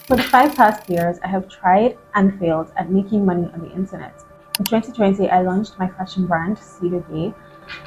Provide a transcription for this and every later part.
For the 5 past years, I have tried and failed at making money on the internet. In 2020, I launched my fashion brand, Seed Day,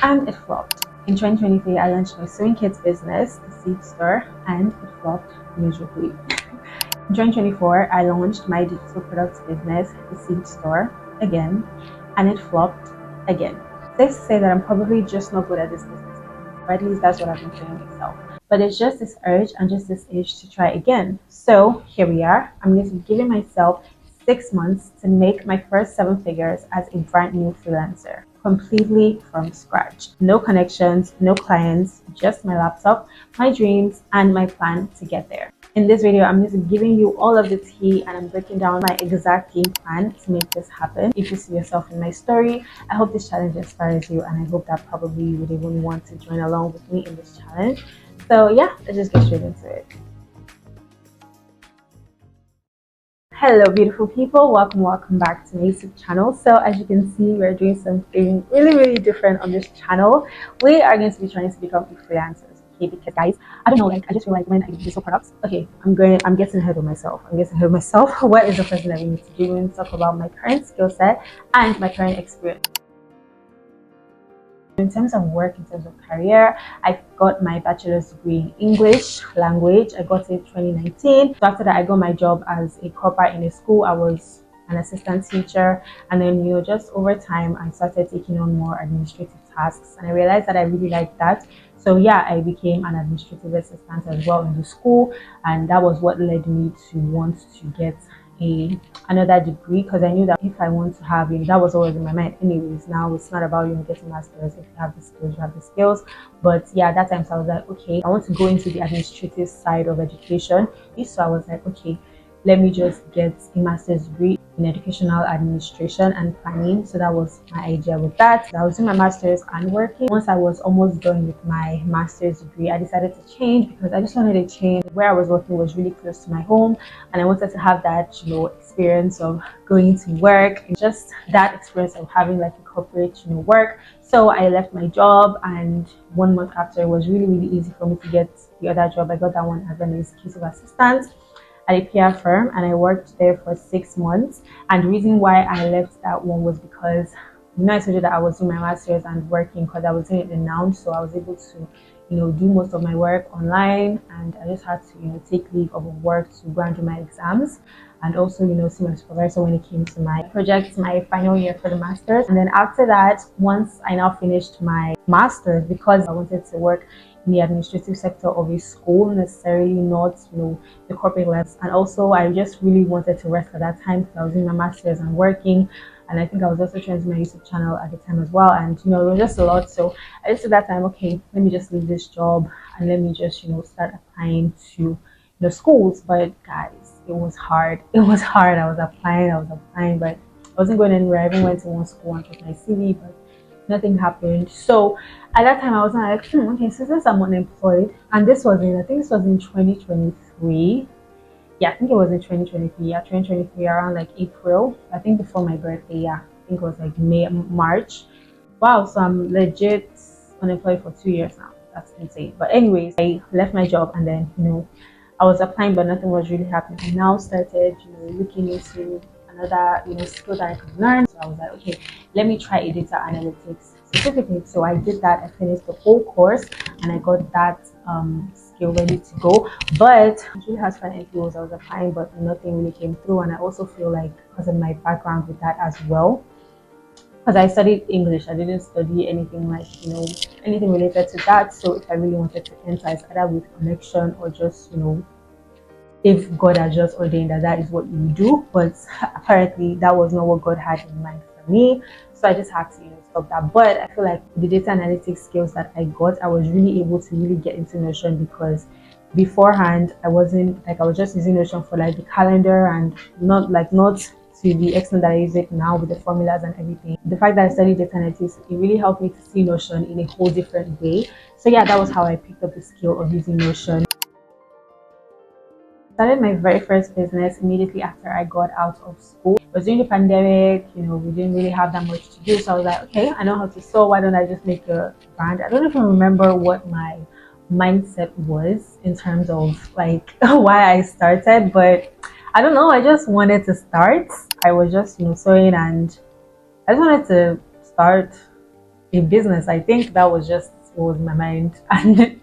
and it flopped. In 2023, I launched my sewing kits business, the Seed Store, and it flopped miserably. In 2024, I launched my digital products business, the Seed Store, again, and it flopped again. Safe to say that I'm probably just not good at this business, or at least that's what I've been telling myself. But it's just this urge and just this itch to try again. So here we are. I'm going to be giving myself 6 months to make my first 7 figures as a brand new freelancer, completely from scratch. No connections, no clients, just my laptop, my dreams, and my plan to get there. In this video, I'm just giving you all of the tea and I'm breaking down my exact game plan to make this happen. If you see yourself in my story, I hope this challenge inspires you, and I hope that probably you would even want to join along with me in this challenge. So yeah, let's just get straight into it. Hello beautiful people, welcome back to my YouTube channel. So as you can see, we're doing something really different on this channel. We are going to be trying to become freelancers, okay? Because guys, I don't know, like I just feel like when I do digital products, okay, I'm getting ahead of myself. What is the first thing that we need to do? We need to talk about my current skill set and my current experience. In terms of work, in terms of career, I got my bachelor's degree in English language. I got it in 2019. So after that, I got my job as a corporate in a school. I was an assistant teacher, and then just over time I started taking on more administrative tasks, and I realized that I really liked that. So yeah, I became an administrative assistant as well in the school, and that was what led me to want to get another degree, because I knew that if I want to have that was always in my mind anyways. Now it's not about getting masters. If you have the skills, you have the skills. But yeah, that time, so I was like, okay, I want to go into the administrative side of education. So I was like, okay, let me just get a master's degree in educational administration and planning. So that was my idea with that. I was doing my master's and working. Once I was almost done with my master's degree, I decided to change because I just wanted to change. Where I was working was really close to my home, and I wanted to have that experience of going to work, and just that experience of having like a corporate work. So I left my job, and 1 month after, it was really easy for me to get the other job. I got that one as an executive assistant at a PR firm, and I worked there for 6 months. And the reason why I left that one was because I told you that I was doing my master's and working, because I was doing it in now, so I was able to do most of my work online, and I just had to take leave of work to go and do my exams, and also see my supervisor when it came to my project, my final year for the master's. And then after that, once I now finished my master's, because I wanted to work in the administrative sector of a school, necessarily not the corporate level, and also I just really wanted to rest at that time because I was doing my master's and working, and I think I was also trying to do my YouTube channel at the time as well, and it was just a lot. So I just at that time, okay, let me just leave this job and let me just start applying to schools. But guys, it was hard. I was applying, but I wasn't going anywhere. I even went to one school and put my CV, but nothing happened. So at that time I was like, okay, so since I'm unemployed, and this was in 2023. Yeah, I think it was in 2023. Yeah, 2023, around like April. I think before my birthday. Yeah, I think it was like March. Wow, so I'm legit unemployed for 2 years now. That's insane. But anyways, I left my job, and then I was applying, but nothing was really happening. I now started looking into another skill that I could learn. So I was like, okay, let me try a data analytics certificate. So I did that. I finished the whole course, and I got that skill ready to go. But it really has fun interviews. I was applying, but nothing really came through. And I also feel like because of my background with that as well, because I studied English, I didn't study anything like anything related to that. So if I really wanted to enter, it's either with connection or just if God had just ordained that is what you do. But apparently that was not what God had in mind for me, so I just had to stop that. But I feel like the data analytics skills that I got, I was really able to really get into Notion, because beforehand I wasn't like, I was just using Notion for like the calendar, and not to the extent that I use it now with the formulas and everything. The fact that I studied data analytics, it really helped me to see Notion in a whole different way. So yeah, that was how I picked up the skill of using Notion. Started my very first business immediately after I got out of school. It was during the pandemic. We didn't really have that much to do, so I was like, okay, I know how to sew, why don't I just make a brand? I don't even remember what my mindset was in terms of like why I started, but I don't know, I just wanted to start. I was just, sewing, and I just wanted to start a business. I think that was just what was in my mind. And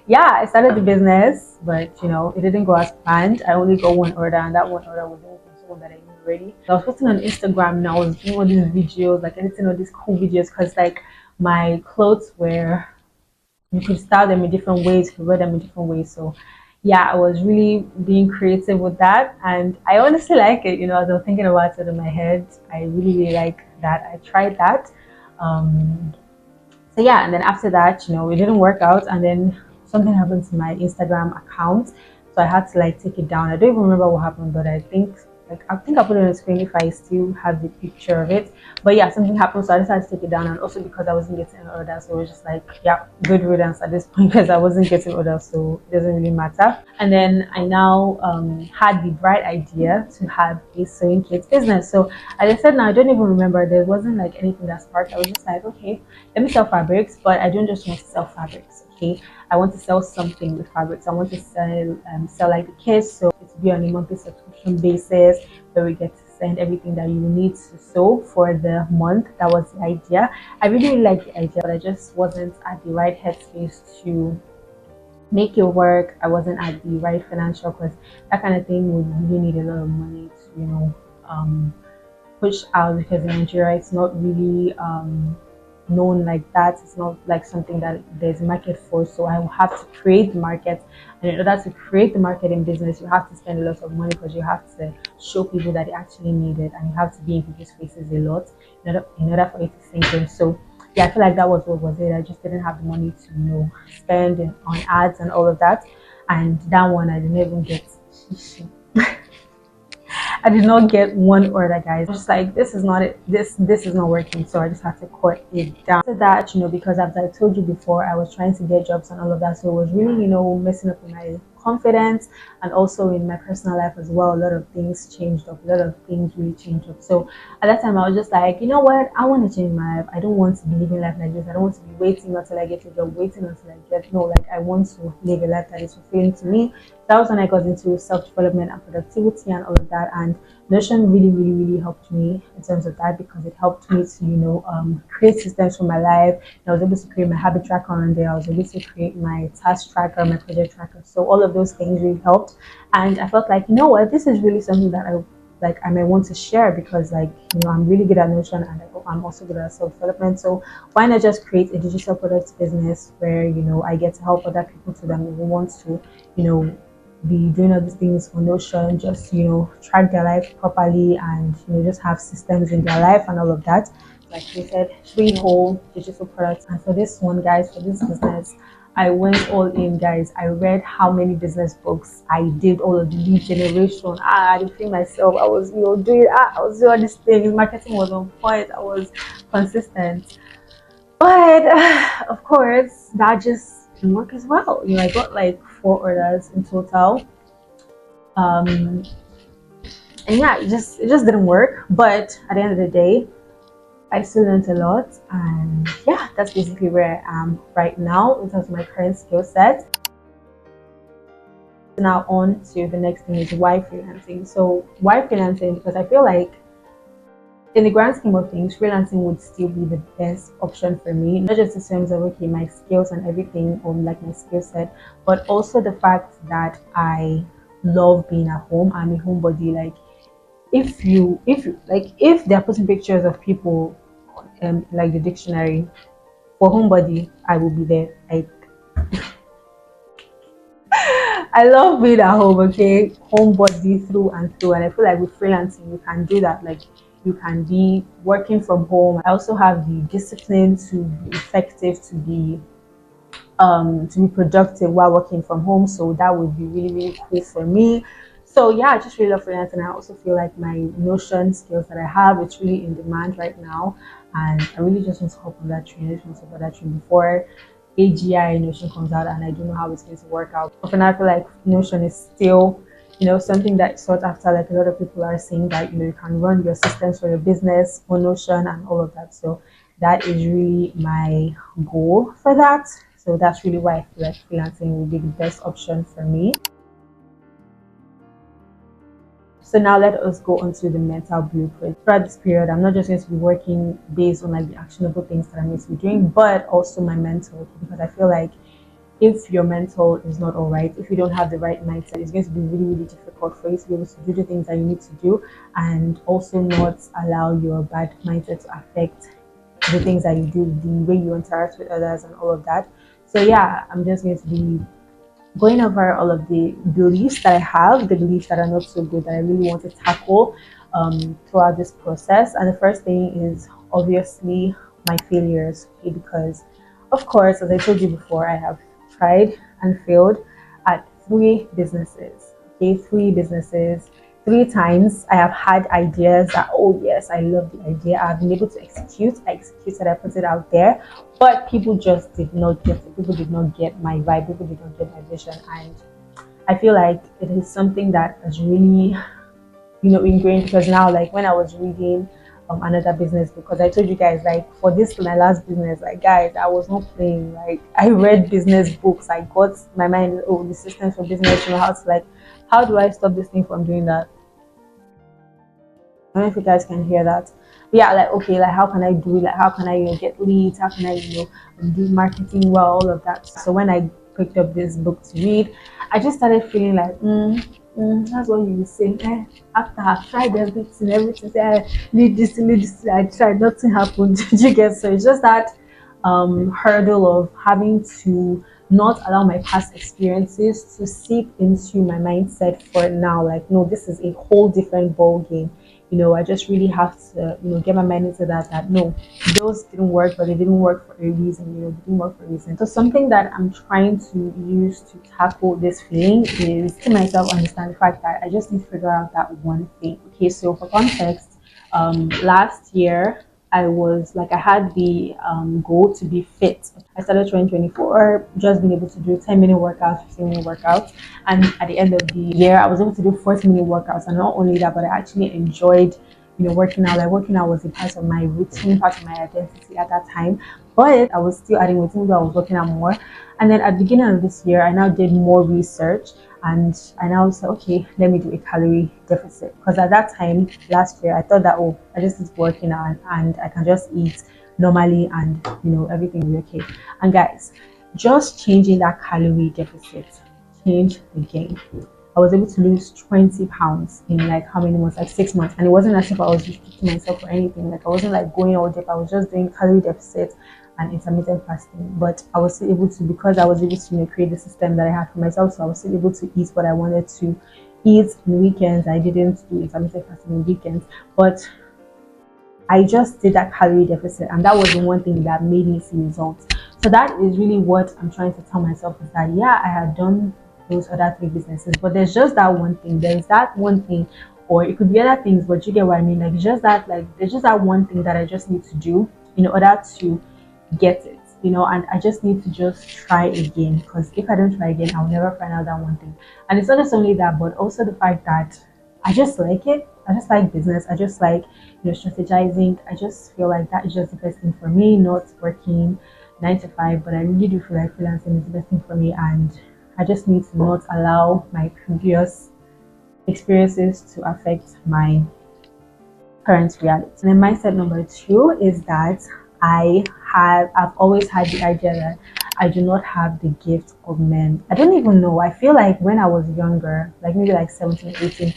yeah, I started the business, but it didn't go as planned. I only got one order, and that one order was from someone that I knew already. So I was posting on Instagram, and I was doing all these videos, like editing all these cool videos, because like my clothes were, you could style them in different ways, you could wear them in different ways. So yeah, I was really being creative with that, and I honestly like it. As I was thinking about it in my head, I really, really like that. I tried that. Um, so yeah, and then after that, it didn't work out, and then something happened to my Instagram account, so I had to like take it down. I don't even remember what happened, but I think I put it on the screen if I still have the picture of it. But yeah, something happened, so I decided to take it down, and also because I wasn't getting orders, so it was just like, yeah, good riddance at this point, because I wasn't getting orders, so it doesn't really matter. And then I now had the bright idea to have a sewing kit business. So as I said, now I don't even remember, there wasn't like anything that sparked. I was just like, okay, let me sell fabrics, but I don't just want to sell fabrics. Okay, I want to sell something with fabrics. I want to sell like the kits, so it's be on a monthly subscription basis, where we get to send everything that you need to sew for the month. That was the idea. I really, really liked the idea, but I just wasn't at the right headspace to make it work. I wasn't at the right financial, because that kind of thing would really need a lot of money to push out, because in Nigeria it's not really known like that. It's not like something that there's a market for. So I will have to create the market, and in order to create the market in business, you have to spend a lot of money, because you have to show people that they actually need it, and you have to be in people's faces a lot in order for it to sink in. So yeah, I feel like that was what was it. I just didn't have the money to spend on ads and all of that, and that one I didn't even get. I did not get one order, guys. I was just like, this is not it. This is not working. So I just had to cut it down. After that, because as I told you before, I was trying to get jobs and all of that. So it was really, messing up with my confidence, and also in my personal life as well. A lot of things changed up. A lot of things really changed up. So at that time, I was just like, you know what? I want to change my life. I don't want to be living life like this. I don't want to be waiting until I get a job, waiting until I get, no, like I want to live a life that is fulfilling to me. That was when I got into self-development and productivity and all of that. And Notion really, really, really helped me in terms of that, because it helped me to, create systems for my life. And I was able to create my habit tracker on there. I was able to create my task tracker, my project tracker. So all of those things really helped. And I felt like, what, this is really something that I may want to share, because I'm really good at Notion, and I'm also good at self-development. So why not just create a digital products business where I get to help other people to them who want to be doing all these things on Notion, just track their life properly, and just have systems in their life and all of that. So I created 3 whole digital products, and for this one, guys, for this business, I went all in, guys. I read how many business books. I did all of the lead generation. I didn't feel myself. I was doing I was doing all these things. Marketing was on point. I was consistent, but of course that just didn't work as well. I got like 4 orders in total, and yeah, it just didn't work. But at the end of the day, I still learned a lot, and yeah, that's basically where I am right now in terms of my current skill set. Now on to the next thing, is why freelancing. So why freelancing? Because I feel like in the grand scheme of things, freelancing would still be the best option for me. Not just in terms of my skills and everything, or like my skill set, but also the fact that I love being at home. I'm a homebody. Like if they're putting pictures of people like the dictionary for homebody, I will be there. I love being at home, okay? Homebody through and through. And I feel like with freelancing, you can do that. Like you can be working from home. I also have the discipline to be effective, to be productive while working from home. So that would be really, really cool for me. So yeah, I just really love freelancing. I also feel like my Notion skills that I have, it's really in demand right now. And I really just want to hop on that train. I just want to hop on that train before AGI Notion comes out, and I don't know how it's going to work out. But for now, I feel like Notion is still, something that sought after. Like a lot of people are saying that, you can run your systems for your business on Notion and all of that. So that is really my goal for that. So that's really why I feel like freelancing will be the best option for me. So now let us go on to the mental blueprint. Throughout this period, I'm not just going to be working based on like the actionable things that I'm going to be doing, but also my mental, because I feel like if your mental is not all right, if you don't have the right mindset, it's going to be really, really difficult for you to be able to do the things that you need to do, and also not allow your bad mindset to affect the things that you do, the way you interact with others, and all of that. So yeah, I'm just going to be going over all of the beliefs that I have, the beliefs that are not so good that I really want to tackle throughout this process. And the first thing is obviously my failures, okay? Because, of course, as I told you before, I have tried and failed at three businesses, okay? Three businesses. Three times I have had ideas that, oh yes, I love the idea. I've been able to execute. I executed, I put it out there, but people just did not get it. People did not get my vibe. People did not get my vision. And I feel like it is something that is really, ingrained, because now, like when I was reading another business, because I told you guys, like for this my last business, like guys, I was not playing. Like I read business books. I got my mind, oh, the systems for business, how to like, how do I stop this thing from doing that? I don't know if you guys can hear that. But yeah, like okay, like how can I do it? Like how can I get leads? How can I do marketing well? All of that. So when I picked up this book to read, I just started feeling like, that's what you say. After I've tried everything, say, lead this. I tried, nothing happened. Did you get? So it's just that hurdle of having to not allow my past experiences to seep into my mindset for now. Like, no, this is a whole different ball game. I just really have to, get my mind into that no, those didn't work, but they didn't work for a reason, they didn't work for a reason. So something that I'm trying to use to tackle this feeling is to myself understand the fact that I just need to figure out that one thing. Okay, so for context, last year I had the goal to be fit. I started 2024 just being able to do 10-minute workouts, 15-minute workouts, and at the end of the year I was able to do 40-minute workouts. And not only that, but I actually enjoyed working out. Like working out was a part of my routine, part of my identity at that time, but I was still adding weight even though I was working out more. And then at the beginning of this year I now did more research, and I now said, okay, let me do a calorie deficit, because at that time last year I thought that, oh, I just need working out and I can just eat normally and everything will be okay. And guys, just changing that calorie deficit changed the game. I was able to lose 20 pounds in like how many months? Like 6 months. And it wasn't as if I was restricting myself or anything. Like I wasn't like going all day. I was just doing calorie deficit and intermittent fasting. But I was still able to, because I was able to create the system that I had for myself. So I was still able to eat what I wanted to eat in weekends. I didn't do intermittent fasting in weekends. But I just did that calorie deficit, and that was the one thing that made me see results. So that is really what I'm trying to tell myself, is that yeah, I had done those other three businesses, but there's just that one thing. There's that one thing, or it could be other things, but you get what I mean. Like just that, like there's just that one thing that I just need to do in order to get it, and I just need to just try again, because if I don't try again, I'll never find out that one thing. And it's not just only that, but also the fact that I just like it. I just like business. I just like strategizing. I just feel like that is just the best thing for me, not working 9 to 5, but I really do feel like freelancing is the best thing for me, and I just need to not allow my previous experiences to affect my current reality. And then mindset number 2 is that I've always had the idea that I do not have the gift of men. I don't even know. I feel like when I was younger, like maybe like 17, 18,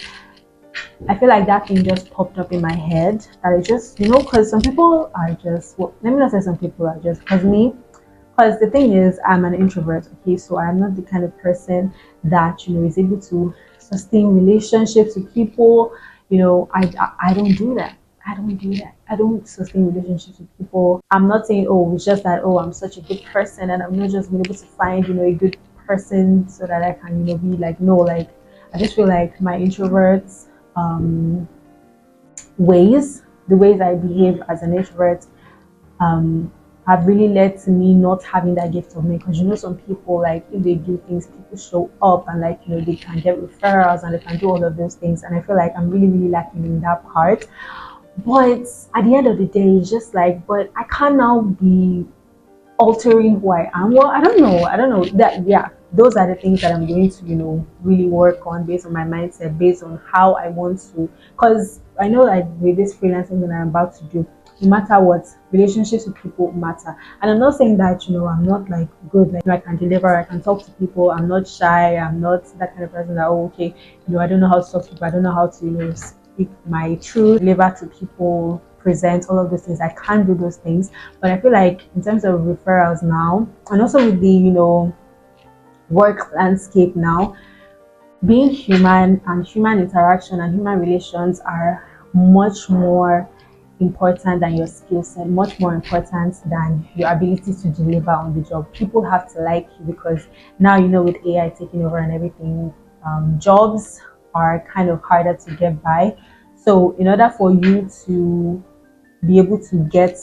I feel like that thing just popped up in my head, that it just, because some people are just, well, let me not say some people are just, because the thing is, I'm an introvert, okay, so I'm not the kind of person that, is able to sustain relationships with people. I don't do that. I don't do that. I don't sustain relationships with people. I'm not saying, oh, it's just that, oh, I'm such a good person and I'm not just being able to find, a good person so that I can, be like, no, like, I just feel like my introverts ways, the ways I behave as an introvert, have really led to me not having that gift of me. Because some people, like if they do things, people show up and like they can get referrals and they can do all of those things, and I feel like I'm really, really lacking in that part. But at the end of the day, it's just like, but I can't now be altering who I am. Well, I don't know that. Yeah, those are the things that I'm going to, really work on based on my mindset, based on how I want to. Because I know, like, with this freelancing that I'm about to do, no matter what, relationships with people matter. And I'm not saying that, I'm not like good, like I can deliver, I can talk to people, I'm not shy, I'm not that kind of person that, oh, okay, I don't know how to talk to people, I don't know how to, speak my truth, deliver to people, present, all of those things. I can't do those things. But I feel like in terms of referrals now, and also with the, work landscape now, being human and human interaction and human relations are much more important than your skill set, much more important than your ability to deliver on the job. People have to like you, because now, with AI taking over and everything, jobs are kind of harder to get by. So in order for you to be able to get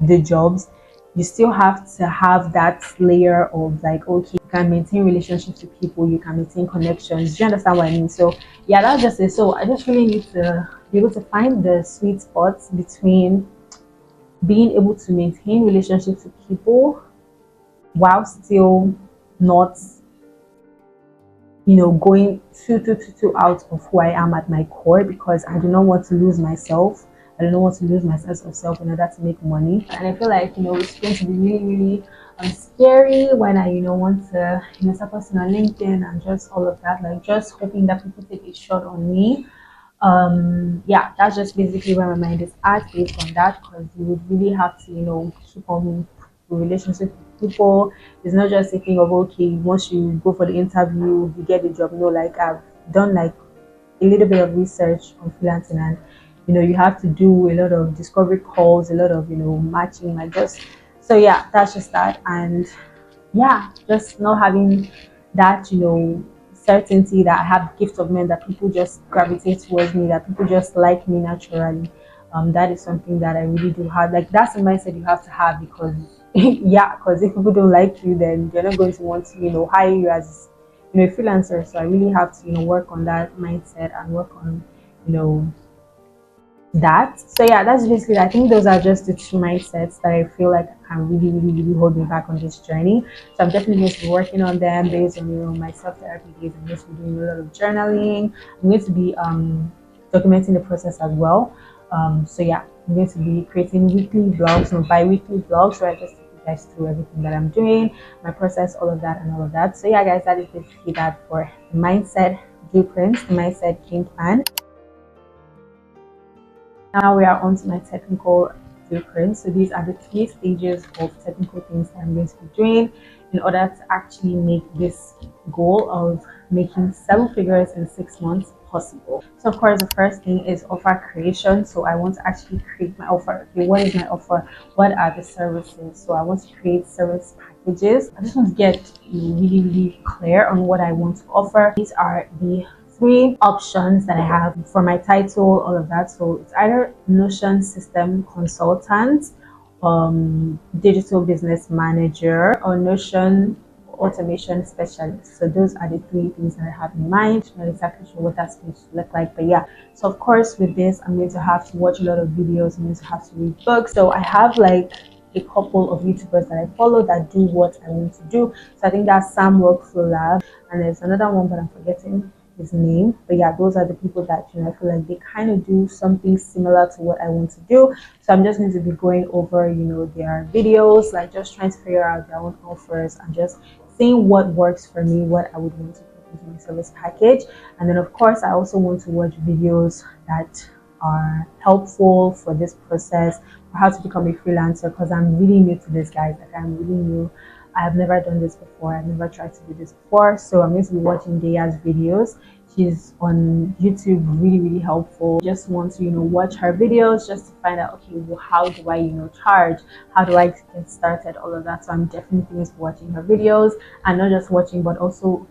the jobs, you still have to have that layer of, like, okay, you can maintain relationships with people, you can maintain connections. Do you understand what I mean? So yeah, that's just it. So I just really need to be able to find the sweet spots between being able to maintain relationships with people while still not, going too out of who I am at my core, because I do not want to lose myself. I don't want to lose my sense of self in order to make money. And I feel like, it's going to be really, really scary when I, want to, start posting on LinkedIn and just all of that, like just hoping that people take a shot on me. Yeah, that's just basically where my mind is at based on that, because you would really have to, keep on relationship with people. It's not just a thing of, okay, once you go for the interview you get the job. No, like, I've done like a little bit of research on freelancing, and you have to do a lot of discovery calls, a lot of matching, like, just, so yeah, that's just that. And yeah, just not having that, certainty that I have gift of men, that people just gravitate towards me, that people just like me naturally. That is something that I really do have. Like, that's the mindset you have to have, because yeah, because if people don't like you, then they're not going to want to, hire you as, a freelancer. So I really have to, work on that mindset and work on, that. So yeah, that's basically, I think those are just the two mindsets that I feel like can really, really, really hold me back on this journey. So I'm definitely going to be working on them based on, my self-therapy days. I'm going to be doing a lot of journaling. I'm going to be documenting the process as well. So yeah, I'm going to be creating weekly vlogs, bi-weekly vlogs, where I just take you guys through everything that I'm doing, my process, all of that and all of that. So yeah, guys, that is basically that for the mindset blueprint, the mindset game plan. Now we are on to my technical blueprint. So these are the 3 stages of technical things that I'm going to be doing in order to actually make this goal of making 7 figures in 6 months possible. So of course, the first thing is offer creation. So I want to actually create my offer. Okay, what is my offer? What are the services? So I want to create service packages. I just want to get really, really clear on what I want to offer. These are the 3 options that I have for my title, all of that. So it's either Notion System Consultant, Digital Business Manager, or Notion Automation Specialist. So those are the 3 things that I have in mind. I'm not exactly sure what that's going to look like, but yeah. So of course, with this, I'm going to have to watch a lot of videos. I'm going to have to read books. So I have like a couple of YouTubers that I follow that do what I want to do. So I think that's Sam Workflow Lab, and there's another one, but I'm forgetting his name. But yeah, those are the people that I feel like they kind of do something similar to what I want to do. So I'm just going to be going over their videos, like just trying to figure out their own offers and just seeing what works for me, what I would want to put into my service package. And then of course, I also want to watch videos that are helpful for this process, for how to become a freelancer, because I'm really new to this, guys. Like, I'm really new. I have never done this before. I've never tried to do this before. So I'm going to be watching Daya's videos. She's on YouTube, really, really helpful. Just want to, watch her videos just to find out, okay, well, how do I, charge? How do I get started? All of that. So I'm definitely going to be watching her videos, and not just watching, but also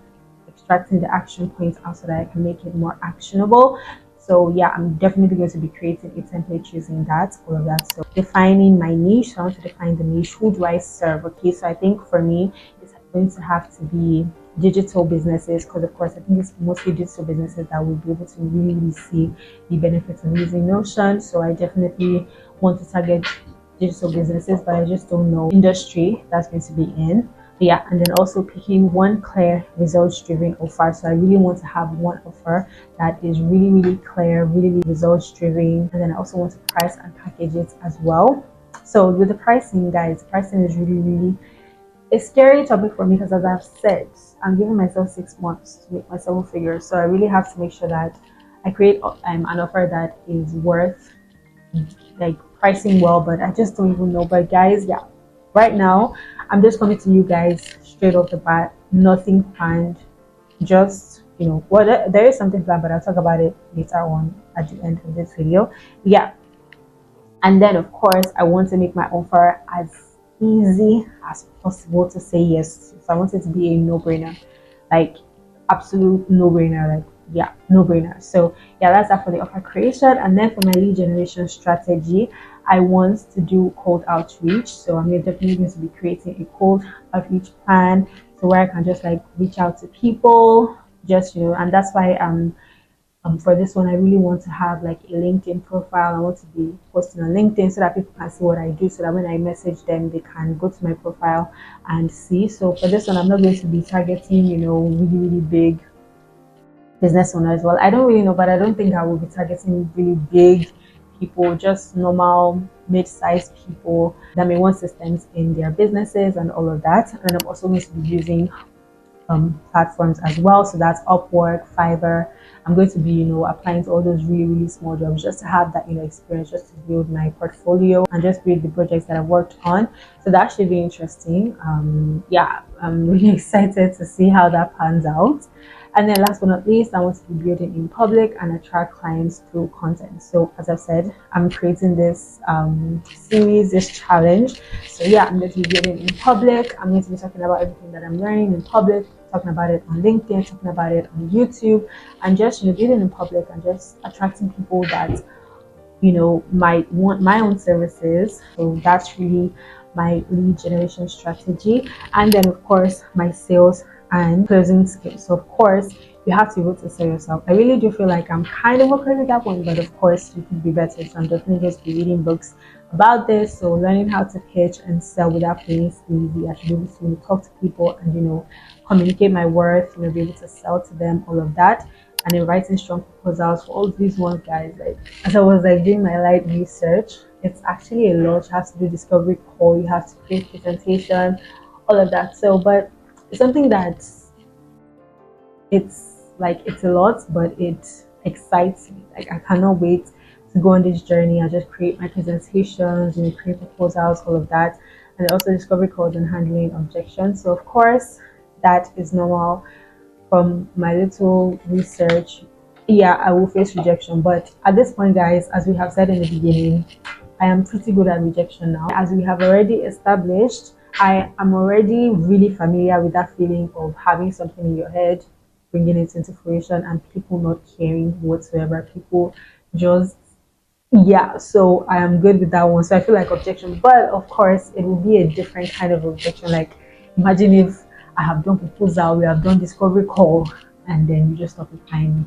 extracting the action points out so that I can make it more actionable. So yeah, I'm definitely going to be creating a template using that, all of that. So defining my niche. So I want to define the niche. Who do I serve? Okay, so I think for me, it's going to have to be digital businesses, because of course I think it's mostly digital businesses that will be able to really, really see the benefits of using Notion. So I definitely want to target digital businesses, but I just don't know industry that's going to be in. Yeah, and then also picking one clear results driven offer. So I really want to have one offer that is really clear, really results driven, and then I also want to price and package it as well. So with the pricing, guys, pricing is really a scary topic for me because, as I've said, I'm giving myself 6 months to make my 7 figures. So I really have to make sure that I create an offer that is worth like pricing well, but I just don't even know. But guys, yeah, right now I'm just coming to you guys straight off the bat, nothing planned, just well, there is something planned, but I'll talk about it later on at the end of this video. Yeah, and then of course I want to make my offer as easy as possible to say yes to. So I want it to be a no-brainer, like absolute no-brainer, like yeah, no-brainer. So yeah, that's that for the offer creation. And then for my lead generation strategy, I want to do cold outreach. So I'm definitely going to be creating a cold outreach plan, so where I can just like reach out to people, just and that's why for this one, I really want to have like a LinkedIn profile. I want to be posting on LinkedIn so that people can see what I do, so that when I message them, they can go to my profile and see. So for this one, I'm not going to be targeting, really big business owners. Well, I don't really know, but I don't think I will be targeting really big people, just normal mid-sized people that may want systems in their businesses and all of that. And I'm also going to be using platforms as well, so that's Upwork, Fiverr. I'm going to be applying to all those really small jobs, just to have that experience, just to build my portfolio and just build the projects that I've worked on. So that should be interesting. Yeah, I'm really excited to see how that pans out. And then last but not least, I want to be building in public and attract clients through content. So as I've said, I'm creating this series, this challenge. So yeah, I'm going to be building in public. I'm going to be talking about everything that I'm learning in public, talking about it on LinkedIn, talking about it on YouTube, and just building in public and just attracting people that might want my own services. So that's really my lead generation strategy. And then of course my sales and closing skills. So of course you have to be able to sell yourself. I really do feel like I'm kind of okay with that one, but of course you could be better. So I'm definitely going to be reading books about this. So learning how to pitch and sell without playing sleazy. I should be able to talk to people and communicate my worth, be able to sell to them, all of that. And then writing strong proposals for all these ones, guys. Like as I was doing my light research, it's actually a lot. You have to do discovery call, you have to create presentation, all of that. So but it's something that it's a lot, but it excites me. Like I cannot wait to go on this journey. I just create my presentations, create proposals, all of that. And also discovery calls and handling objections. So of course that is normal. From my little research, yeah, I will face rejection, but at this point, guys, as we have said in the beginning, I am pretty good at rejection now. As we have already established, I am already really familiar with that feeling of having something in your head, bringing it into fruition, and people not caring whatsoever. People just yeah, so I am good with that one. So I feel like objection, but of course it will be a different kind of objection. Like imagine if I have done proposal, we have done discovery call, and then you just stop replying me.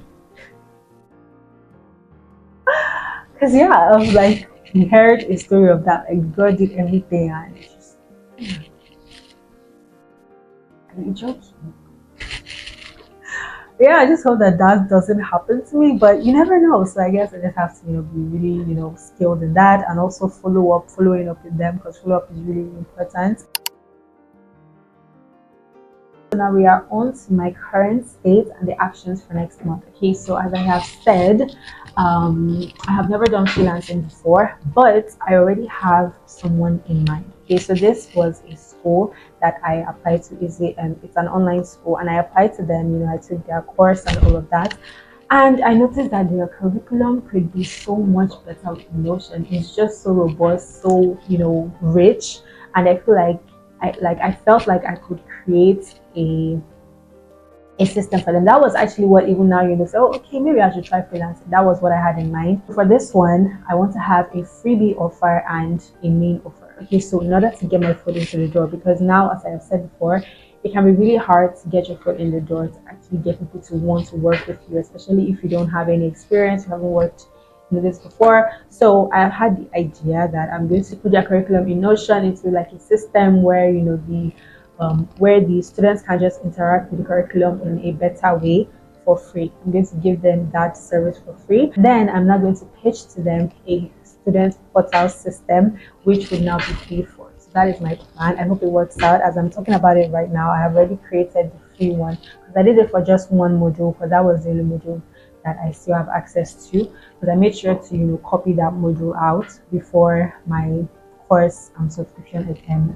Because yeah, I was like, we heard a story of that. Like God did everything, and it's just, are you joking? Yeah, I just hope that doesn't happen to me, but you never know. So I guess I just have to, be really, skilled in that, and also following up with them, because follow up is really important. So now we are on to my current state and the actions for next month. Okay, so as I have said, I have never done freelancing before, but I already have someone in mind. Okay, so this was a school that I applied to. It's an online school, and I applied to them. I took their course and all of that, and I noticed that their curriculum could be so much better with Notion. It's just so robust, so rich, and I feel like I felt like I could create a system for them. That was actually what, even now say, oh, okay, maybe I should try freelancing. That was what I had in mind. For this one, I want to have a freebie offer and a main offer. Okay, so in order to get my foot into the door, because now, as I have said before, it can be really hard to get your foot in the door, to actually get people to want to work with you, especially if you don't have any experience, you haven't worked this before. So I've had the idea that I'm going to put their curriculum in Notion into like a system where the where the students can just interact with the curriculum in a better way for free. I'm going to give them that service for free. Then I'm now going to pitch to them a student portal system, which will now be paid for. So that is my plan. I hope it works out. As I'm talking about it right now, I have already created the free one because I did it for just one module, because that was the only module that I still have access to. But I made sure to copy that module out before my course subscription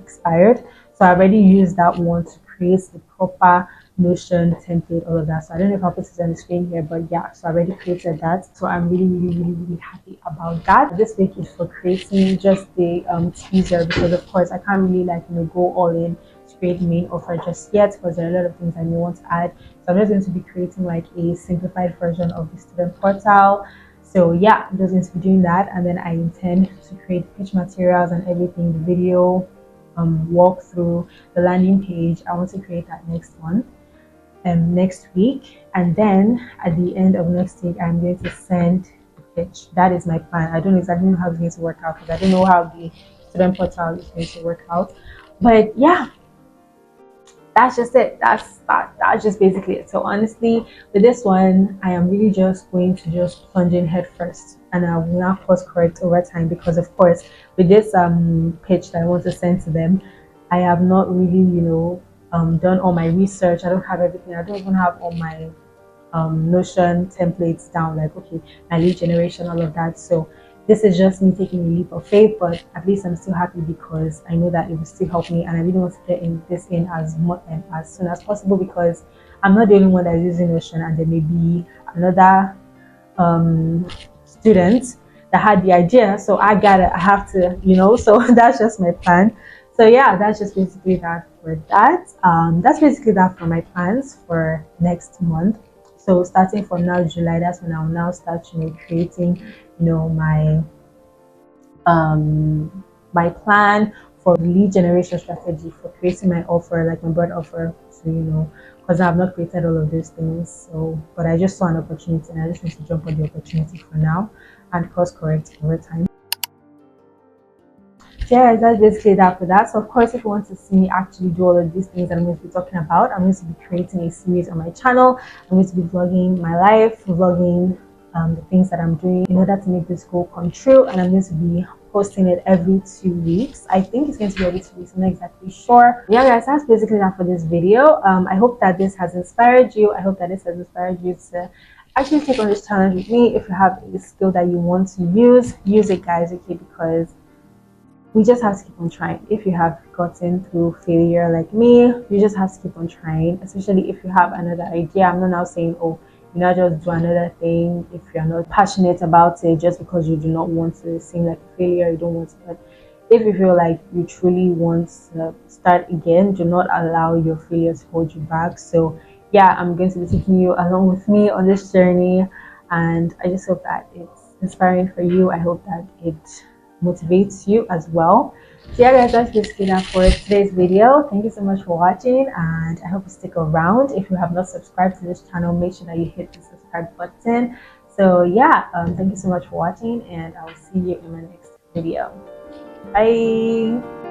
expired. So I already used that one to create the proper Notion template, all of that. So I don't know if I'll put it on the screen here, but yeah, so I already created that. So I'm really happy about that. This week is for creating just the teaser, because of course I can't really go all in to create the main offer just yet, because there are a lot of things I may want to add. So I'm just going to be creating like a simplified version of the student portal. So yeah, I'm just going to be doing that, and then I intend to create pitch materials and everything, the video, walk through the landing page. I want to create that next week, and then at the end of next week I'm going to send the pitch. That is my plan. I don't exactly know how it's going to work out, because I don't know how the student portal is going to work out, but yeah, that's just it. That's just basically it. So honestly, with this one, I am really just going to just plunge in head first, and I will now course correct over time, because of course with this pitch that I want to send to them, I have not really done all my research. I don't have everything. I don't even have all my Notion templates down, like okay, my lead generation, all of that. So this is just me taking a leap of faith, but at least I'm still happy, because I know that it will still help me, and I really want to get this in as much and as soon as possible, because I'm not the only one that is using Notion, and there may be another student that had the idea, so I have to, so that's just my plan. So yeah, that's just basically that for that. That's basically that for my plans for next month. So starting from now, July, that's when I'll now start creating my my plan for the lead generation strategy, for creating my offer, like my broad offer, to because I have not created all of those things. So but I just saw an opportunity, and I just need to jump on the opportunity for now and course correct over time. Yeah, that's basically that for that. So of course, if you want to see me actually do all of these things that I'm going to be talking about, I'm going to be creating a series on my channel. I'm going to be vlogging my life, vlogging the things that I'm doing in order to make this goal come true, and I'm going to be posting it every 2 weeks. I think it's going to be every 2 weeks. I'm not exactly sure. Yeah, guys, that's basically that for this video. I hope that this has inspired you. I hope that this has inspired you to actually take on this challenge with me. If you have a skill that you want to use it, guys, okay, because we just have to keep on trying. If you have gotten through failure like me, you just have to keep on trying, especially if you have another idea. I'm not now saying, oh, just do another thing if you're not passionate about it, just because you do not want to seem like a failure, you don't want to. But if you feel like you truly want to start again, do not allow your failures hold you back. So yeah, I'm going to be taking you along with me on this journey, and I just hope that it's inspiring for you. I hope that it motivates you as well. So yeah, guys, that's basically that for today's video. Thank you so much for watching, and I hope you stick around. If you have not subscribed to this channel, make sure that you hit the subscribe button. So yeah, thank you so much for watching, and I'll see you in my next video. Bye.